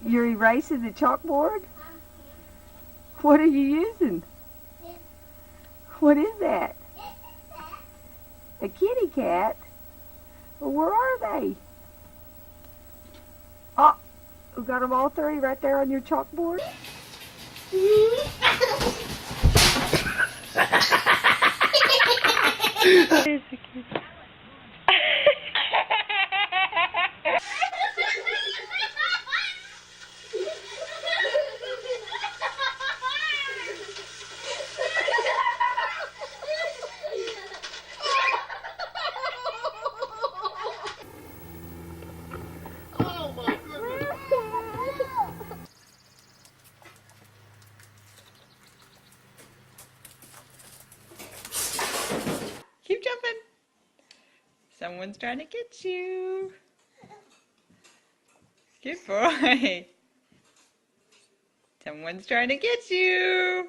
You're erasing the chalkboard? What are you using? What is that? A kitty cat? Well, where are they? Oh, we got them all three right there on your chalkboard? Keep jumping. Someone's trying to get you. Good boy. Someone's trying to get you.